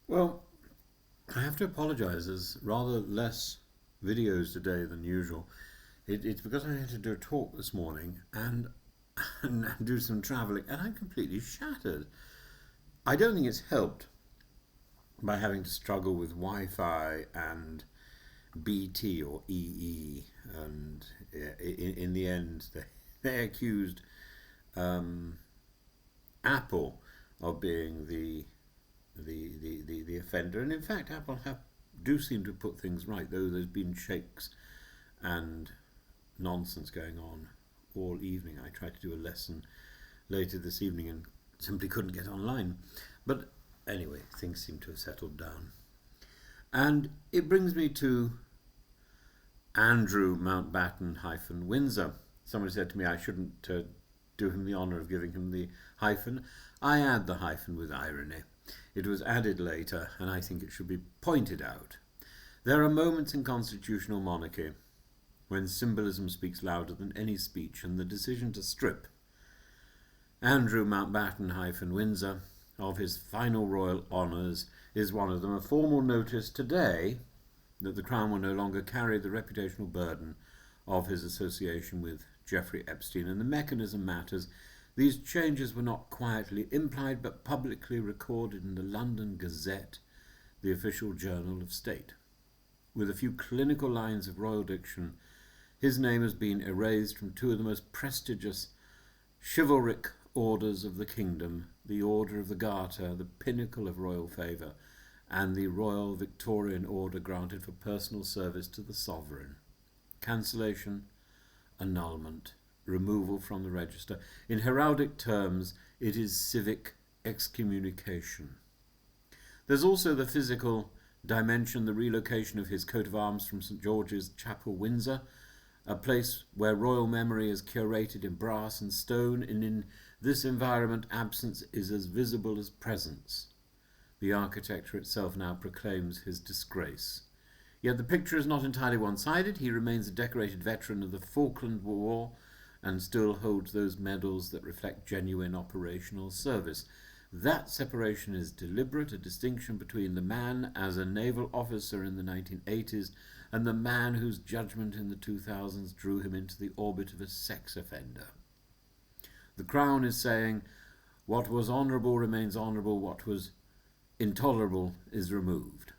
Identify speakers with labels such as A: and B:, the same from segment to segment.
A: Well, I have to apologise. There's rather less videos today than usual. It's because I had to do a talk this morning and do some travelling, and I'm completely shattered. I don't think it's helped by having to struggle with Wi-Fi and BT or EE, and in the end, they accused Apple of being the offender. And in fact, do seem to put things right, though there's been shakes and nonsense going on all evening. I tried to do a lesson later this evening and simply couldn't get online. But anyway, things seem to have settled down. And it brings me to Andrew Mountbatten-Windsor. Somebody said to me I shouldn't do him the honour of giving him the hyphen. I add the hyphen with irony. It was added later, and I think it should be pointed out. There are moments in constitutional monarchy when symbolism speaks louder than any speech, and the decision to strip Andrew Mountbatten-Windsor of his final royal honours is one of them. A formal notice today that the Crown will no longer carry the reputational burden of his association with Jeffrey Epstein, and the mechanism matters. These changes were not quietly implied but publicly recorded in the London Gazette, the official journal of state. With a few clinical lines of royal diction, his name has been erased from two of the most prestigious chivalric orders of the kingdom, the Order of the Garter, the pinnacle of royal favour, and the Royal Victorian Order granted for personal service to the sovereign. Cancellation, annulment, removal from the register. In heraldic terms, it is civic excommunication. There's also the physical dimension, the relocation of his coat of arms from St George's Chapel, Windsor, a place where royal memory is curated in brass and stone, and in this environment absence is as visible as presence. The architecture itself now proclaims his disgrace. Yet the picture is not entirely one-sided. He remains a decorated veteran of the Falkland War and still holds those medals that reflect genuine operational service. That separation is deliberate, a distinction between the man as a naval officer in the 1980s and the man whose judgment in the 2000s drew him into the orbit of a sex offender. The Crown is saying, what was honourable remains honourable, what was intolerable is removed.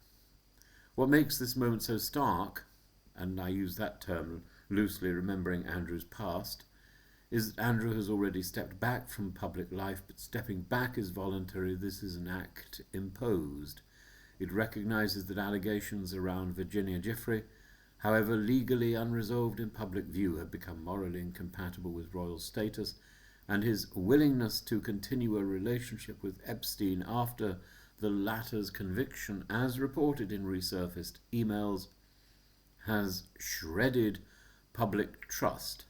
A: What makes this moment so stark, and I use that term loosely remembering Andrew's past, is that Andrew has already stepped back from public life, but stepping back is voluntary. This is an act imposed. It recognises that allegations around Virginia Giuffre, however legally unresolved in public view, have become morally incompatible with royal status, and his willingness to continue a relationship with Epstein after the latter's conviction, as reported in resurfaced emails, has shredded public trust.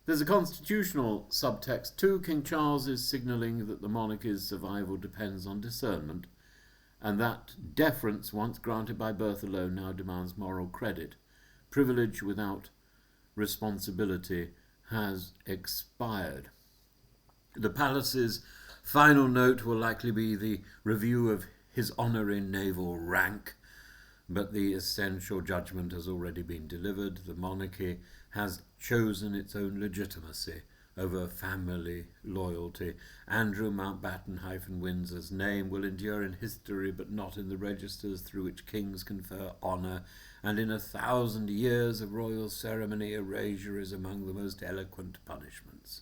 A: There's a constitutional subtext too. King Charles is signalling that the monarchy's survival depends on discernment, and that deference, once granted by birth alone, now demands moral credit. Privilege without responsibility has expired. The palace's final note will likely be the review of his honour in naval rank, but the essential judgment has already been delivered. The monarchy has chosen its own legitimacy over family loyalty. Andrew Mountbatten-Windsor's name will endure in history, but not in the registers through which kings confer honour, and in 1,000 years of royal ceremony, erasure is among the most eloquent punishments.